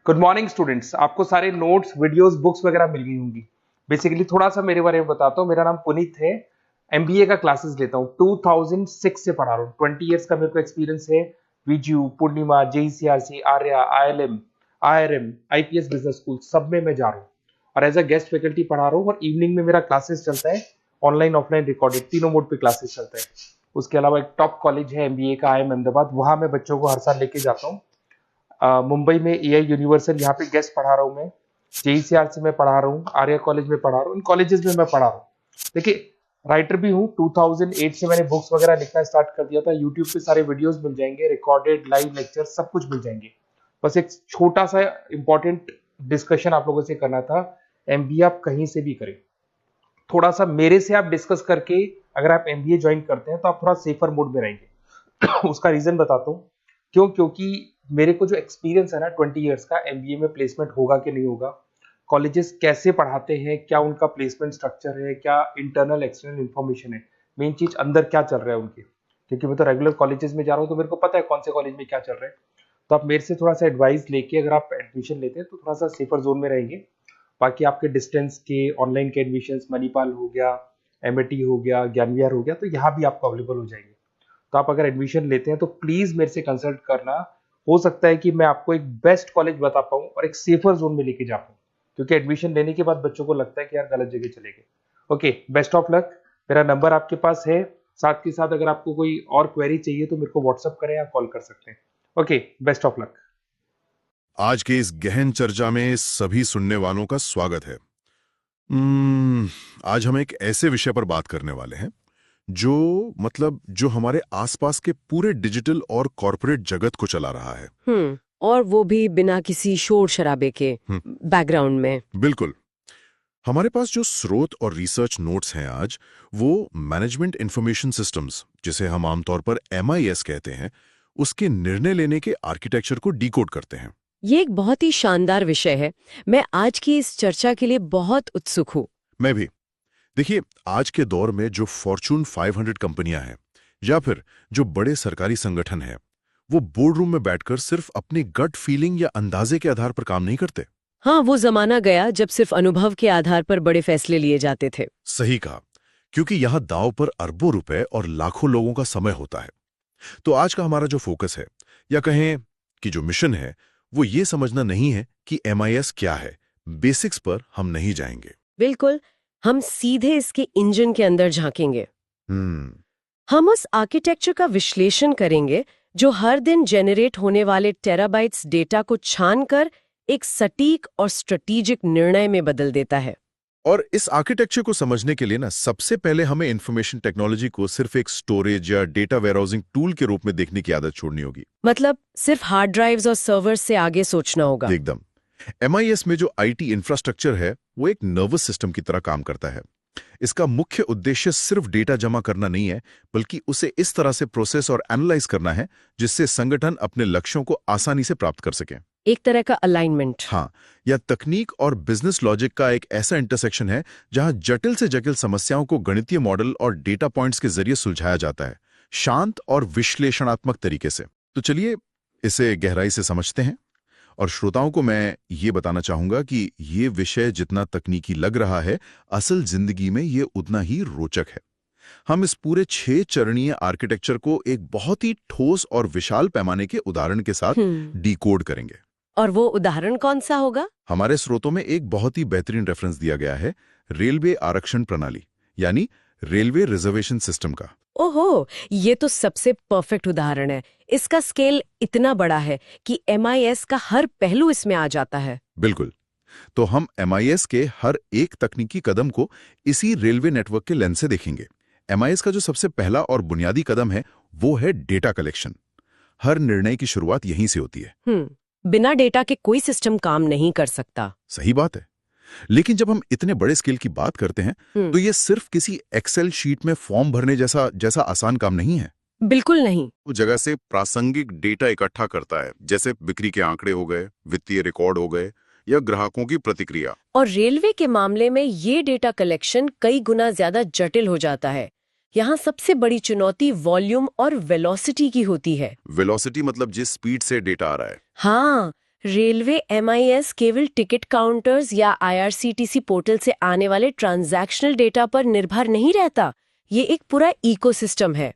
Good morning students. आपको सारे notes videos books वगैरह मिल गई होंगी। बेसिकली थोड़ा सा मेरे बारे में बताता हूँ। मेरा नाम पुनीत है। एमबीए का क्लासेस लेता हूँ। 2006 से पढ़ा रहा हूँ। 20 इयर्स का मेरे को एक्सपीरियंस है। Viju, Purnima, JECRC, Arya, ILM, IRM, IPS business school सब में मैं जा रहा हूँ और एज अ गेस्ट फैकल्टी पढ़ा रहा हूँ। और इवनिंग में मेरा क्लासेस चलता है, ऑनलाइन ऑफलाइन रिकॉर्डेड, तीनों मोड पे क्लासेस चलता है। उसके अलावा एक टॉप कॉलेज है एमबीए का, आईएम अहमदाबाद, वहां मैं बच्चों को हर साल लेके जाता हूँ। मुंबई में एआई यूनिवर्सल, यहाँ पे गेस्ट पढ़ा रहा हूँ मैं। जेईसीआरसी में पढ़ा रहा हूँ, आर्या कॉलेज में पढ़ा रहा हूँ। इन कॉलेजेस में मैं पढ़ा रहा हूँ। देखिए, राइटर भी हूँ। 2008 से मैंने बुक्स वगैरह लिखना स्टार्ट कर दिया था। यूट्यूब पे सारे वीडियोस मिल जाएंगे, रिकॉर्डेड लाइव लेक्चर सब कुछ मिल जाएंगे। बस एक छोटा सा इंपॉर्टेंट डिस्कशन आप लोगों से करना था। एमबीए आप कहीं से भी करें, थोड़ा सा मेरे से आप डिस्कस करके अगर आप एमबीए ज्वाइन करते हैं तो आप थोड़ा सेफर मोड में रहेंगे। उसका रीजन बताता हूँ क्यों। क्योंकि मेरे को जो एक्सपीरियंस है ना 20 इयर्स का, एमबीए में प्लेसमेंट होगा कि नहीं होगा, कॉलेजेस कैसे पढ़ाते हैं, क्या उनका प्लेसमेंट स्ट्रक्चर है, क्या इंटरनल एक्सटर्नल इन्फॉर्मेशन है, मेन चीज अंदर क्या चल रहा है उनके। क्योंकि मैं तो रेगुलर कॉलेजेस में जा रहा हूँ तो मेरे को पता है कौन से कॉलेज में क्या चल रहा है। तो आप मेरे से थोड़ा सा एडवाइस लेके अगर आप एडमिशन लेते हैं तो थोड़ा सा सेफर जोन में रहेंगे। बाकी आपके डिस्टेंस के ऑनलाइन के एडमिशन, मणिपाल हो गया, एमएटी हो गया, ज्ञान विहार हो गया, तो यहाँ भी आपको अवेलेबल हो जाएंगे। तो आप अगर एडमिशन लेते हैं तो प्लीज मेरे से कंसल्ट करना। हो सकता है कि मैं आपको एक बेस्ट कॉलेज बता पाऊं और एक सेफर जोन में लेके जा पाऊं। क्योंकि एडमिशन लेने के बाद बच्चों को लगता है कि यार गलत जगह चले गए। Okay, best of luck. मेरा नंबर आपके पास है। साथ के साथ अगर आपको कोई और क्वेरी चाहिए तो मेरे को व्हाट्सअप करें या कॉल कर सकते हैं। Okay, best of luck. आज के इस गहन चर्चा में सभी सुनने वालों का स्वागत है। आज हम एक ऐसे विषय पर बात करने वाले हैं जो हमारे आसपास के पूरे डिजिटल और कॉरपोरेट जगत को चला रहा है। और वो भी बिना किसी शोर शराबे के बैकग्राउंड में। बिल्कुल। हमारे पास जो स्रोत और रिसर्च नोट्स हैं आज, वो मैनेजमेंट इंफॉर्मेशन सिस्टम्स, जिसे हम आमतौर पर एमआईएस कहते हैं, उसके निर्णय लेने के आर्किटेक्चर को डिकोड करते हैं। ये एक बहुत ही शानदार विषय है। मैं आज की इस चर्चा के लिए बहुत उत्सुक हूँ। मैं भी। देखिए, आज के दौर में जो फॉर्चून 500 कंपनियां हैं या फिर जो बड़े सरकारी संगठन हैं, वो बोर्ड रूम में बैठकर सिर्फ अपनी गट फीलिंग या अंदाजे के आधार पर काम नहीं करते। हाँ, वो जमाना गया जब सिर्फ अनुभव के आधार पर बड़े फैसले लिए जाते थे। सही कहा। क्योंकि यहां दांव पर अरबों रुपए और लाखों लोगों का समय होता है। तो आज का हमारा जो फोकस है, या कहें कि जो मिशन है, वो ये समझना नहीं है कि एमआईएस क्या है। बेसिक्स पर हम नहीं जाएंगे। बिल्कुल, हम सीधे इसके इंजन के अंदर झांकेंगे। हम उस आर्किटेक्चर का विश्लेषण करेंगे जो हर दिन जेनरेट होने वाले टेराबाइट्स डेटा को छानकर एक सटीक और स्ट्रेटेजिक निर्णय में बदल देता है। और इस आर्किटेक्चर को समझने के लिए सबसे पहले हमें इंफॉर्मेशन टेक्नोलॉजी को सिर्फ एक स्टोरेज या डेटा वेयरहाउसिंग टूल के रूप में देखने की आदत छोड़नी होगी। मतलब सिर्फ हार्ड ड्राइव्स और सर्वर्स से आगे सोचना होगा। एकदम। एमआईएस में जो आईटी इंफ्रास्ट्रक्चर है, वो एक नर्वस सिस्टम की तरह काम करता है। इसका मुख्य उद्देश्य सिर्फ डेटा जमा करना नहीं है, बल्कि उसे इस तरह से प्रोसेस और एनालाइज करना है जिससे संगठन अपने लक्ष्यों को आसानी से प्राप्त कर सके। एक तरह का अलाइनमेंट। हाँ, या तकनीक और बिजनेस लॉजिक का एक ऐसा इंटरसेक्शन है जहां जटिल से जटिल समस्याओं को गणितीय मॉडल और डेटा पॉइंट्स के जरिए सुलझाया जाता है, शांत और विश्लेषणात्मक तरीके से। तो चलिए इसे गहराई से समझते हैं। और श्रोताओं को मैं ये बताना चाहूंगा कि ये विषय जितना तकनीकी लग रहा है, असल जिंदगी में ये उतना ही रोचक है। हम इस पूरे 6 चरणीय आर्किटेक्चर को एक बहुत ही ठोस और विशाल पैमाने के उदाहरण के साथ डिकोड करेंगे। और वो उदाहरण कौन सा होगा? हमारे स्रोतों में एक बहुत ही बेहतरीन रेफरेंस दिया गया है, रेलवे आरक्षण प्रणाली, यानी रेलवे रिजर्वेशन सिस्टम का। ओहो, ये तो सबसे परफेक्ट उदाहरण है। इसका स्केल इतना बड़ा है कि एमआईएस का हर पहलू इसमें आ जाता है। बिल्कुल। तो हम एमआईएस के हर एक तकनीकी कदम को इसी रेलवे नेटवर्क के लेंस से देखेंगे। एमआईएस का जो सबसे पहला और बुनियादी कदम है, वो है डेटा कलेक्शन। हर निर्णय की शुरुआत यहीं से होती है। बिना डेटा के कोई सिस्टम काम नहीं कर सकता। सही बात है। लेकिन जब हम इतने बड़े स्केल की बात करते हैं, तो ये सिर्फ किसी एक्सेल शीट में फॉर्म भरने जैसा आसान काम नहीं है। बिल्कुल नहीं। वो जगह से प्रासंगिक डेटा इकट्ठा करता है, जैसे बिक्री के आंकड़े हो गए, वित्तीय रिकॉर्ड हो गए, या ग्राहकों की प्रतिक्रिया। और रेलवे के मामले में ये डेटा कलेक्शन कई गुना ज्यादा जटिल हो जाता है। यहाँ सबसे बड़ी चुनौती वॉल्यूम और वेलोसिटी की होती है। वेलोसिटी मतलब जिस स्पीड से डेटा आ रहा है। हाँ, रेलवे MIS केवल टिकट काउंटर्स या IRCTC पोर्टल से आने वाले ट्रांजैक्शनल डेटा पर निर्भर नहीं रहता। ये एक पूरा इकोसिस्टम है।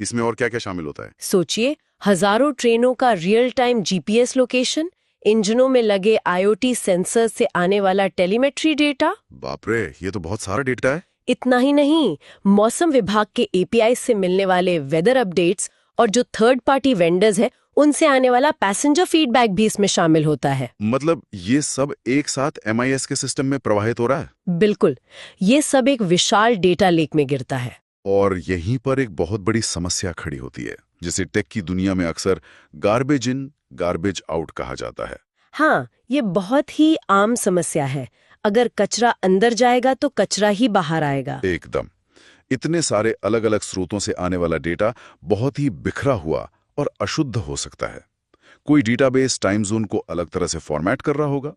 इसमें और क्या-क्या शामिल होता है? सोचिए, हजारों ट्रेनों का रियल टाइम GPS लोकेशन, इंजनों में लगे IoT सेंसर से आने वाला टेलीमेट्री डेटा। बाप रे, ये तो बहुत सारा डेटा है। इतना ही नहीं, मौसम विभाग के API से मिलने वाले वेदर अपडेट्स और जो थर्ड पार्टी वेंडर्स हैं उनसे आने वाला पैसेंजर फीडबैक भी इसमें शामिल होता है। मतलब ये सब एक साथ MIS के सिस्टम में प्रवाहित हो रहा है? बिल्कुल, ये सब एक विशाल डेटा लेक में गिरता है। और यहीं पर एक बहुत बड़ी समस्या खड़ी होती है, जिसे टेक की दुनिया में अक्सर गार्बेज इन गार्बेज आउट कहा जाता है। हाँ, ये बहुत ही आम समस्या है। अगर कचरा अंदर जाएगा तो कचरा ही बाहर आएगा। एकदम। इतने सारे अलग अलग स्रोतों से आने वाला डेटा बहुत ही बिखरा हुआ और अशुद्ध हो सकता है। कोई डेटाबेस टाइम जोन को अलग तरह से फॉर्मेट कर रहा होगा,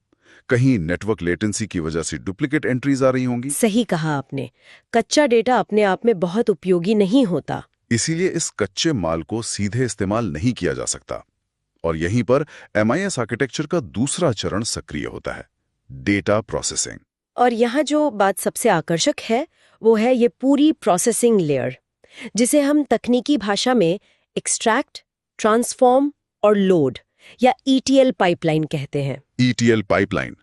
कहीं नेटवर्क लेटेंसी की वजह से डुप्लीकेट एंट्रीज आ रही होंगी। सही कहा आपने। कच्चा डेटा अपने आप में बहुत उपयोगी नहीं होता। इसीलिए इस कच्चे माल को सीधे इस्तेमाल नहीं किया जा सकता। और यहीं पर MIS आर्किटेक्चर का दूसरा चरण सक्रिय होता है, डेटा प्रोसेसिंग। और यहाँ जो बात सबसे आकर्षक है वो है ये पूरी प्रोसेसिंग लेयर, जिसे हम तकनीकी भाषा में एक्सट्रैक्ट, ट्रांसफॉर्म और लोड या ETL पाइपलाइन कहते हैं। ETL पाइपलाइन,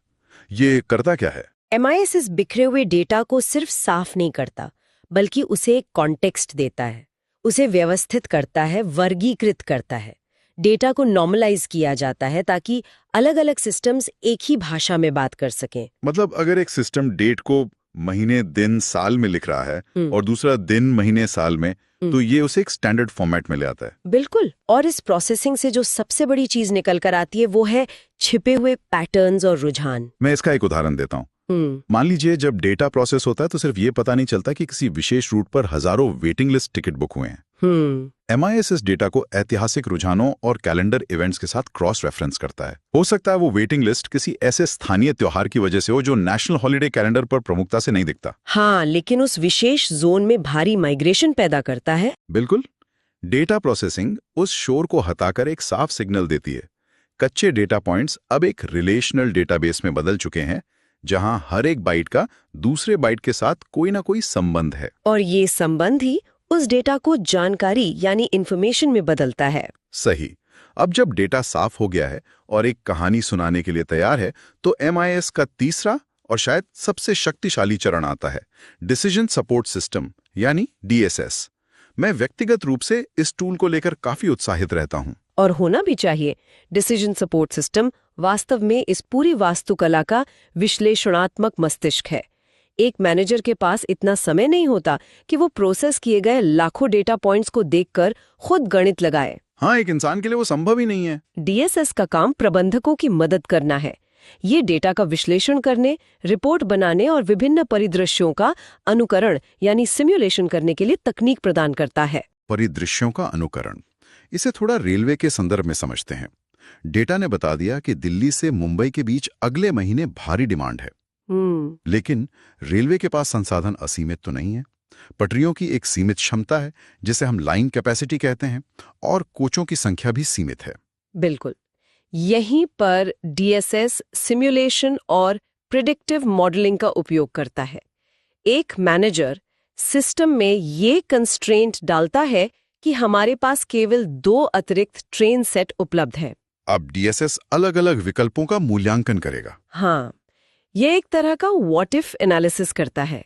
ये करता क्या है? MIS इस बिखरे हुए डेटा को सिर्फ साफ नहीं करता, बल्कि उसे एक कॉन्टेक्स्ट देता है, उसे व्यवस्थित करता है, वर्गीकृत करता है। डेटा को नॉर्मलाइज किया जाता है ताकि अलग अलग सिस्टम्स एक ही भाषा में बात कर सकें। मतलब अगर एक सिस्टम डेट को महीने दिन साल में लिख रहा है और दूसरा दिन महीने साल में, तो ये उसे एक स्टैंडर्ड फॉर्मेट में ले आता है। बिल्कुल। और इस प्रोसेसिंग से जो सबसे बड़ी चीज निकल कर आती है वो है छिपे हुए पैटर्न्स और रुझान। मैं इसका एक उदाहरण देता हूँ। मान लीजिए जब डेटा प्रोसेस होता है तो सिर्फ ये पता नहीं चलता कि किसी विशेष रूट पर हजारों वेटिंग लिस्ट टिकट बुक हुए हैं। MIS इस डेटा को ऐतिहासिक रुझानों और कैलेंडर इवेंट्स के साथ क्रॉस रेफरेंस करता है। हो सकता है वो वेटिंग लिस्ट किसी ऐसे स्थानीय त्योहार की वजह से हो जो नेशनल हॉलिडे कैलेंडर पर प्रमुखता से नहीं दिखता। हाँ, लेकिन उस विशेष जोन में भारी माइग्रेशन पैदा करता है। बिल्कुल। डेटा प्रोसेसिंग उस शोर को हटाकर एक साफ सिग्नल देती है। कच्चे डेटा पॉइंट्स अब एक रिलेशनल डेटाबेस में बदल चुके हैं, जहां हर एक बाइट का दूसरे बाइट के साथ कोई ना कोई संबंध है। और ये संबंध ही उस डेटा को जानकारी यानी इंफॉर्मेशन में बदलता है। सही। अब जब डेटा साफ हो गया है और एक कहानी सुनाने के लिए तैयार है, तो MIS का तीसरा और शायद सबसे शक्तिशाली चरण आता है, डिसीजन सपोर्ट सिस्टम यानी DSS। मैं व्यक्तिगत रूप से इस टूल को लेकर काफी उत्साहित रहता हूं। और होना भी चाहिए। डिसीजन सपोर्ट सिस्टम वास्तव में इस पूरी वास्तुकला का विश्लेषणात्मक मस्तिष्क है। एक मैनेजर के पास इतना समय नहीं होता कि वो प्रोसेस किए गए लाखों डेटा पॉइंट्स को देखकर खुद गणित लगाए। हाँ, एक इंसान के लिए वो संभव ही नहीं है। DSS का काम प्रबंधकों की मदद करना है। ये डेटा का विश्लेषण करने, रिपोर्ट बनाने और विभिन्न परिदृश्यों का अनुकरण यानी सिमुलेशन करने के लिए तकनीक प्रदान करता है। परिदृश्यों का अनुकरण, इसे थोड़ा रेलवे के संदर्भ में समझते हैं। डेटा ने बता दिया कि दिल्ली से मुंबई के बीच अगले महीने भारी डिमांड है। लेकिन रेलवे के पास संसाधन असीमित तो नहीं है। पटरियों की एक सीमित क्षमता है, जिसे हम लाइन कैपेसिटी कहते हैं, और कोचों की संख्या भी सीमित है। बिल्कुल। यहीं पर DSS सिमुलेशन और प्रिडिक्टिव मॉडलिंग का उपयोग करता है। एक मैनेजर सिस्टम में ये कंस्ट्रेंट डालता है कि हमारे पास केवल 2 अतिरिक्त ट्रेन सेट उपलब्ध है। अब DSS अलग अलग विकल्पों का मूल्यांकन करेगा। हाँ, ये एक तरह का व्हाट इफ एनालिसिस करता है।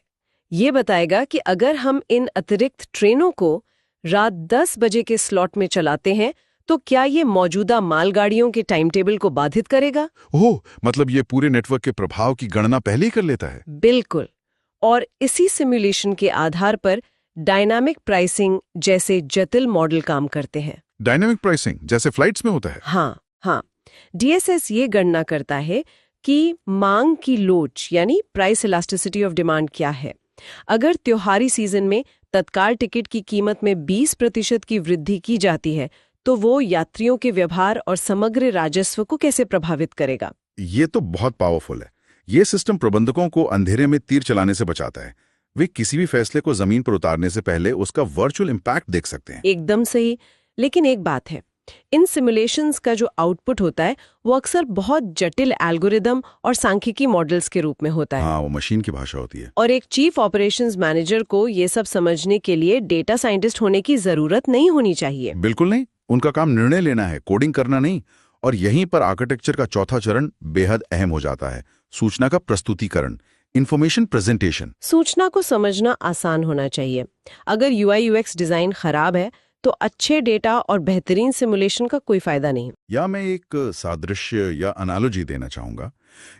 ये बताएगा कि अगर हम इन अतिरिक्त ट्रेनों को रात 10 बजे के स्लॉट में चलाते हैं तो क्या ये मौजूदा मालगाड़ियों के टाइम टेबल को बाधित करेगा? ओह, मतलब ये पूरे नेटवर्क के प्रभाव की गणना पहले ही कर लेता है। बिल्कुल। और इसी सिमुलेशन के आधार पर डायनामिक प्राइसिंग जैसे जटिल मॉडल काम करते हैं। डायनामिक प्राइसिंग जैसे फ्लाइट्स में होता है? हाँ। DSS ये गणना करता है कि मांग की लोच यानी प्राइस इलास्टिसिटी ऑफ डिमांड क्या है। अगर त्योहारी सीजन में तत्काल टिकट की कीमत में 20% की वृद्धि की जाती है तो वो यात्रियों के व्यवहार और समग्र राजस्व को कैसे प्रभावित करेगा? ये तो बहुत पावरफुल है। ये सिस्टम प्रबंधकों को अंधेरे में तीर चलाने से बचाता है। वे किसी भी फैसले को जमीन पर उतारने से पहले उसका वर्चुअल इम्पैक्ट देख सकते हैं। एकदम सही। लेकिन एक बात है, इन सिमुलेशंस का जो आउटपुट होता है वो अक्सर बहुत जटिल एल्गोरिदम और सांख्यिकी मॉडल्स के रूप में होता है। हाँ, वो मशीन की भाषा होती है। और एक चीफ ऑपरेशंस मैनेजर को ये सब समझने के लिए डेटा साइंटिस्ट होने की जरूरत नहीं होनी चाहिए। बिल्कुल नहीं, उनका काम निर्णय लेना है, कोडिंग करना नहीं। और यहीं पर आर्किटेक्चर का चौथा चरण बेहद अहम हो जाता है, सूचना का प्रस्तुतिकरण, इंफॉर्मेशन प्रेजेंटेशन। सूचना को समझना आसान होना चाहिए। अगर यूआई यूएक्स डिजाइन खराब है तो अच्छे डेटा और बेहतरीन सिमुलेशन का कोई फायदा नहीं। या मैं एक सादृश्य या एनालॉजी देना चाहूंगा।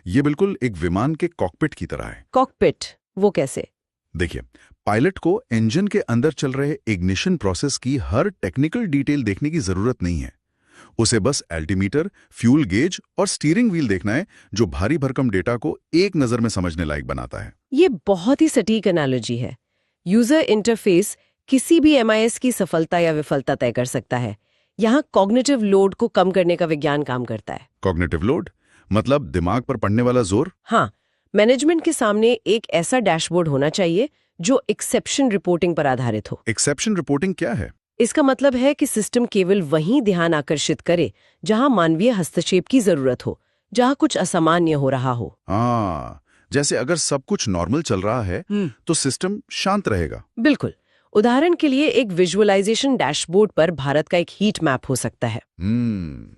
ये बिल्कुल एक विमान के कॉकपिट की तरह है। कॉकपिट, वो कैसे? देखिए, पायलट को इंजन के अंदर चल रहे इग्निशन प्रोसेस की हर टेक्निकल डिटेल देखने की जरूरत नहीं है। उसे बस एल्टीमीटर, फ्यूल गेज और स्टीयरिंग व्हील देखना है, जो भारी भरकम डेटा को एक नजर में समझने लायक बनाता है। ये बहुत ही सटीक एनालॉजी है। यूजर इंटरफेस किसी भी एमआईएस की सफलता या विफलता तय कर सकता है। यहाँ कॉग्निटिव लोड को कम करने का विज्ञान काम करता है। कॉग्निटिव लोड मतलब दिमाग पर पड़ने वाला जोर? हाँ, मैनेजमेंट के सामने एक ऐसा डैशबोर्ड होना चाहिए जो एक्सेप्शन रिपोर्टिंग पर आधारित हो। एक्सेप्शन रिपोर्टिंग क्या है? इसका मतलब है कि सिस्टम केवल वहीं ध्यान आकर्षित करे जहां मानवीय हस्तक्षेप की जरूरत हो, जहां कुछ असामान्य हो रहा हो। हाँ, जैसे अगर सब कुछ नॉर्मल चल रहा है तो सिस्टम शांत रहेगा। बिल्कुल। उदाहरण के लिए एक विजुअलाइजेशन डैशबोर्ड पर भारत का एक हीट मैप हो सकता है।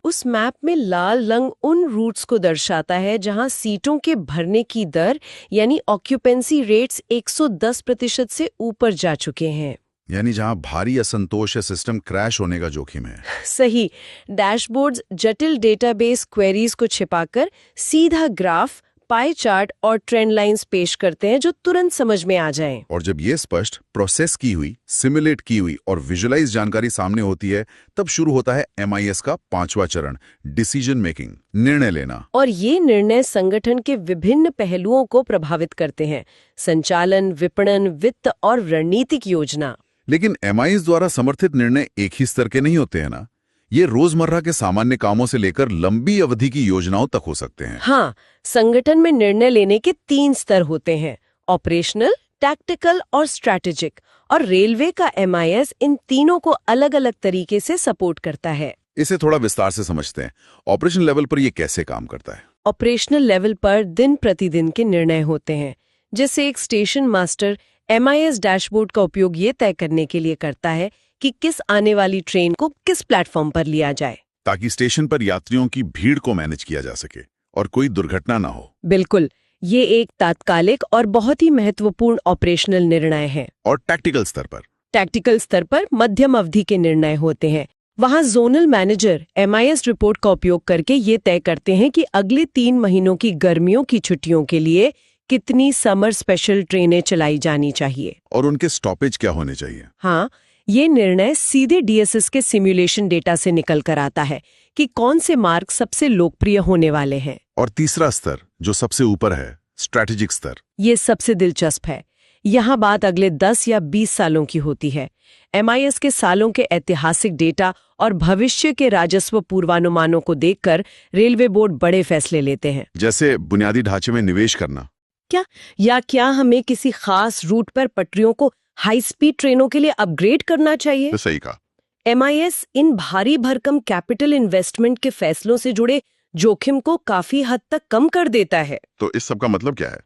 उस मैप में लाल रंग उन रूट्स को दर्शाता है जहां सीटों के भरने की दर यानी ऑक्यूपेंसी रेट्स 110% से ऊपर जा चुके हैं। यानी जहां भारी असंतोष या सिस्टम क्रैश होने का जोखिम है। सही। डैशबोर्ड्स जटिल डेटाबेस क्वेरीज को छिपाकर सीधा ग्राफ, पाई चार्ट और ट्रेंड लाइंस पेश करते हैं जो तुरंत समझ में आ जाएं। और जब ये स्पष्ट, प्रोसेस की हुई, सिमुलेट की हुई और विजुअलाइज जानकारी सामने होती है, तब शुरू होता है एमआईएस का पांचवा चरण, डिसीजन मेकिंग, निर्णय लेना। और ये निर्णय संगठन के विभिन्न पहलुओं को प्रभावित करते हैं: संचालन, विपणन, वित्त और रणनीतिक योजना। लेकिन एमआईएस द्वारा समर्थित निर्णय एक ही स्तर के नहीं होते हैं ना। ये रोजमर्रा के सामान्य कामों से लेकर लंबी अवधि की योजनाओं तक हो सकते हैं। हाँ, संगठन में निर्णय लेने के 3 स्तर होते हैं: ऑपरेशनल, टैक्टिकल और स्ट्रैटेजिक। और रेलवे का एमआईएस इन तीनों को अलग अलग तरीके से सपोर्ट करता है। इसे थोड़ा विस्तार से समझते हैं। ऑपरेशन लेवल पर ये कैसे काम करता है? ऑपरेशनल लेवल पर दिन प्रतिदिन के निर्णय होते हैं, जैसे एक स्टेशन मास्टर एमआईएस डैशबोर्ड का उपयोग ये तय करने के लिए करता है कि किस आने वाली ट्रेन को किस प्लेटफॉर्म पर लिया जाए, ताकि स्टेशन पर यात्रियों की भीड़ को मैनेज किया जा सके और कोई दुर्घटना ना हो। बिल्कुल, ये एक तात्कालिक और बहुत ही महत्वपूर्ण ऑपरेशनल निर्णय है। और टैक्टिकल स्तर पर? टैक्टिकल स्तर पर मध्यम अवधि के निर्णय होते हैं। वहां जोनल मैनेजर एमआईएस रिपोर्ट का उपयोग करके ये तय करते हैं कि अगले 3 महीनों की गर्मियों की छुट्टियों के लिए कितनी समर स्पेशल ट्रेनें चलाई जानी चाहिए और उनके स्टॉपेज क्या होने चाहिए। हाँ, ये निर्णय सीधे डीएसएस के सिमुलेशन डेटा से निकल कर आता है कि कौन से मार्ग सबसे लोकप्रिय होने वाले हैं। और तीसरा स्तर, जो सबसे ऊपर है, स्ट्रैटेजिक स्तर, ये सबसे दिलचस्प है। यहाँ बात अगले 10 या 20 सालों की होती है। एमआईएस के सालों के ऐतिहासिक डेटा और भविष्य के राजस्व पूर्वानुमानों को देखकर रेलवे बोर्ड बड़े फैसले लेते हैं। जैसे बुनियादी ढांचे में निवेश करना क्या हमें किसी खास रूट पर पटरियों को हाई स्पीड ट्रेनों के लिए अपग्रेड करना चाहिए। तो सही कहा। एमआईएस इन भारी भरकम कैपिटल इन्वेस्टमेंट के फैसलों से जुड़े जोखिम को काफी हद तक कम कर देता है। तो इस सब का मतलब क्या है?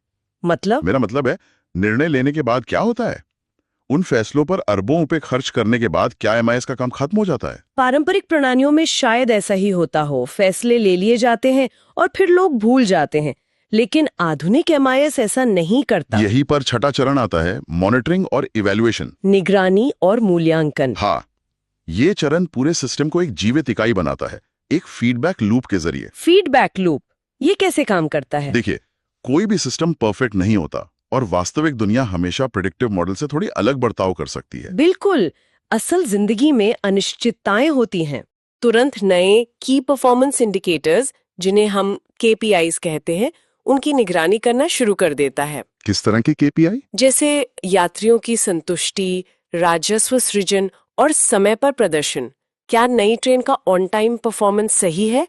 मेरा मतलब है, निर्णय लेने के बाद क्या होता है? उन फैसलों पर अरबों रुपए खर्च करने के बाद क्या एमआईएस का काम खत्म हो जाता है? पारंपरिक प्रणालियों में शायद ऐसा ही होता हो, फैसले ले लिए जाते हैं और फिर लोग भूल जाते हैं। लेकिन आधुनिक एमआईएस ऐसा नहीं करता। यही पर छठा चरण आता है, मॉनिटरिंग और इवैल्यूएशन, निगरानी और मूल्यांकन। हाँ, ये चरण पूरे सिस्टम को एक जीवित इकाई बनाता है, एक फीडबैक लूप के जरिए। फीडबैक लूप, ये कैसे काम करता है? देखिए, कोई भी सिस्टम परफेक्ट नहीं होता और वास्तविक दुनिया हमेशा प्रेडिक्टिव मॉडल से थोड़ी अलग बर्ताव कर सकती है। बिल्कुल, असल जिंदगी में अनिश्चितताएं होती हैं। तुरंत नए की परफॉर्मेंस इंडिकेटर्स, जिन्हें हम केपीआईज कहते हैं, उनकी निगरानी करना शुरू कर देता है। किस तरह के केपीआई? जैसे यात्रियों की संतुष्टि, राजस्व सृजन और समय पर प्रदर्शन। क्या नई ट्रेन का ऑन टाइम परफॉर्मेंस सही है?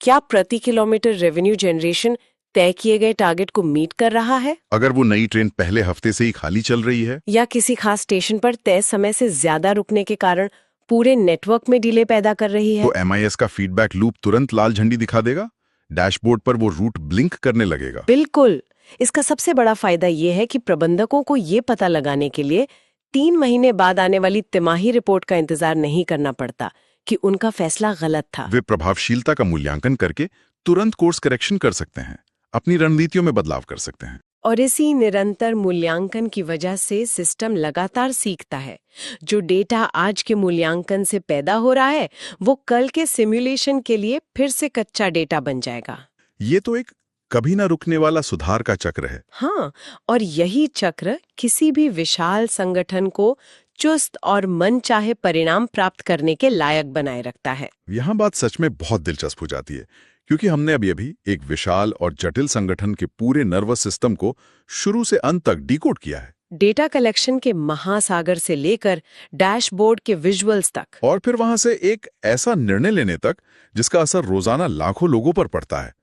क्या प्रति किलोमीटर रेवेन्यू जनरेशन तय किए गए टारगेट को मीट कर रहा है? अगर वो नई ट्रेन पहले हफ्ते से ही खाली चल रही है, या किसी खास स्टेशन पर तय समय से ज्यादा रुकने के कारण पूरे नेटवर्क में डिले पैदा कर रही है। तो MIS का फीडबैक लूप तुरंत लाल झंडी दिखा देगा, डैशबोर्ड पर वो रूट ब्लिंक करने लगेगा। बिल्कुल। इसका सबसे बड़ा फायदा ये है कि प्रबंधकों को ये पता लगाने के लिए 3 महीने बाद आने वाली तिमाही रिपोर्ट का इंतजार नहीं करना पड़ता कि उनका फैसला गलत था। वे प्रभावशीलता का मूल्यांकन करके तुरंत कोर्स करेक्शन कर सकते हैं, अपनी रणनीतियों में बदलाव कर सकते हैं। और इसी निरंतर मूल्यांकन की वजह से सिस्टम लगातार सीखता है। जो डेटा आज के मूल्यांकन से पैदा हो रहा है वो कल के सिमुलेशन के लिए फिर से कच्चा डेटा बन जाएगा। ये तो एक कभी ना रुकने वाला सुधार का चक्र है। हाँ, और यही चक्र किसी भी विशाल संगठन को चुस्त और मनचाहे परिणाम प्राप्त करने के लायक बनाए रखता है। यहाँ बात सच में बहुत दिलचस्प हो जाती है, क्योंकि हमने अभी एक विशाल और जटिल संगठन के पूरे नर्वस सिस्टम को शुरू से अंत तक डिकोड किया है। डेटा कलेक्शन के महासागर से लेकर डैशबोर्ड के विजुअल्स तक, और फिर वहां से एक ऐसा निर्णय लेने तक जिसका असर रोजाना लाखों लोगों पर पड़ता है।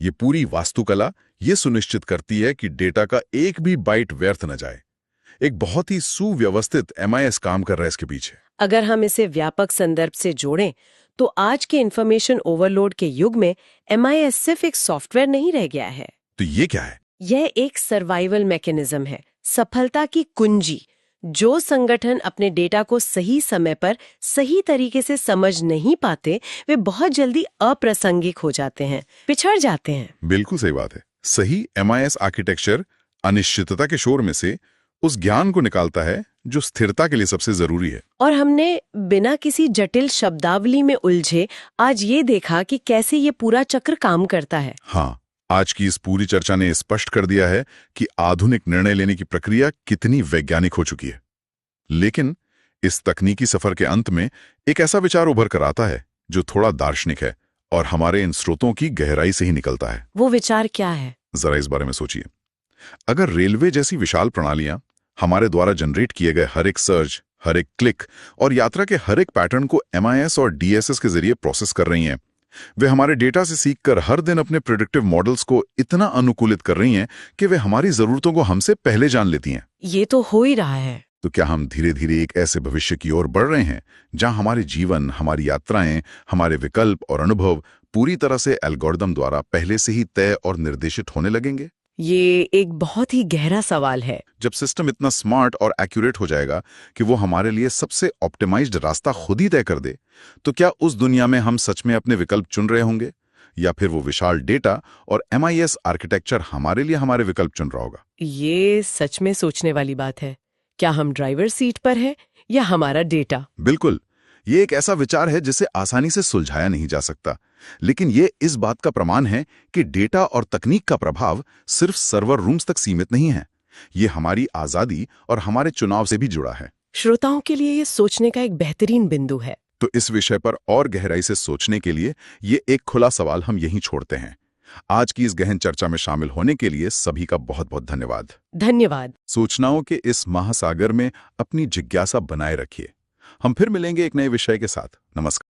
ये पूरी वास्तुकला ये सुनिश्चित करती है कि डेटा का एक भी बाइट व्यर्थ न जाए। एक बहुत ही सुव्यवस्थित MIS काम कर रहा है इसके पीछे। अगर हम इसे व्यापक संदर्भ से जोड़ें तो आज के इंफॉर्मेशन ओवरलोड के युग में MIS सिर्फ एक सॉफ्टवेयर नहीं रह गया है। तो ये क्या है? यह एक सर्वाइवल मैकेनिज्म है, सफलता की कुंजी। जो संगठन अपने डेटा को सही समय पर सही तरीके से समझ नहीं पाते वे बहुत जल्दी अप्रासंगिक हो जाते हैं, पिछड़ जाते हैं। बिल्कुल सही बात है। सही MIS आर्किटेक्चर अनिश्चितता के शोर में से उस ज्ञान को निकालता है जो स्थिरता के लिए सबसे जरूरी है। और हमने बिना किसी जटिल शब्दावली में उलझे आज ये देखा कि कैसे ये पूरा चक्र काम करता है। हाँ, आज की इस पूरी चर्चा ने स्पष्ट कर दिया है कि आधुनिक निर्णय लेने की प्रक्रिया कितनी वैज्ञानिक हो चुकी है। लेकिन इस तकनीकी सफर के अंत में एक ऐसा विचार उभर कर आता है जो थोड़ा दार्शनिक है और हमारे इन स्रोतों की गहराई से ही निकलता है। वो विचार क्या है? जरा इस बारे में सोचिए। अगर रेलवे जैसी विशाल प्रणालियां हमारे द्वारा जनरेट किए गए हर एक सर्च, हर एक क्लिक और यात्रा के हर एक पैटर्न को MIS और DSS के जरिए प्रोसेस कर रही हैं, वे हमारे डेटा से सीखकर हर दिन अपने प्रेडिक्टिव मॉडल्स को इतना अनुकूलित कर रही हैं कि वे हमारी जरूरतों को हमसे पहले जान लेती हैं। ये तो हो ही रहा है। तो क्या हम धीरे धीरे एक ऐसे भविष्य की ओर बढ़ रहे हैं जहां हमारे जीवन, हमारी यात्राएं, हमारे विकल्प और अनुभव पूरी तरह से एल्गोरिदम द्वारा पहले से ही तय और निर्देशित होने लगेंगे? ये एक बहुत ही गहरा सवाल है। जब सिस्टम इतना स्मार्ट और एक्यूरेट हो जाएगा कि वो हमारे लिए सबसे ऑप्टिमाइज्ड रास्ता खुद ही तय कर दे, तो क्या उस दुनिया में हम सच में अपने विकल्प चुन रहे होंगे, या फिर वो विशाल डेटा और MIS आर्किटेक्चर हमारे लिए हमारे विकल्प चुन रहा होगा? ये सच में सोचने वाली बात है। क्या हम ड्राइवर सीट पर हैं या हमारा डेटा? बिल्कुल, ये एक ऐसा विचार है जिसे आसानी से सुलझाया नहीं जा सकता, लेकिन ये इस बात का प्रमाण है कि डेटा और तकनीक का प्रभाव सिर्फ सर्वर रूम्स तक सीमित नहीं है। ये हमारी आजादी और हमारे चुनाव से भी जुड़ा है। श्रोताओं के लिए ये सोचने का एक बेहतरीन बिंदु है। तो इस विषय पर और गहराई से सोचने के लिए ये एक खुला सवाल हम यहीं छोड़ते हैं। आज की इस गहन चर्चा में शामिल होने के लिए सभी का बहुत बहुत धन्यवाद। धन्यवाद। सूचनाओं के इस महासागर में अपनी जिज्ञासा बनाए रखिए। हम फिर मिलेंगे एक नए विषय के साथ। नमस्कार।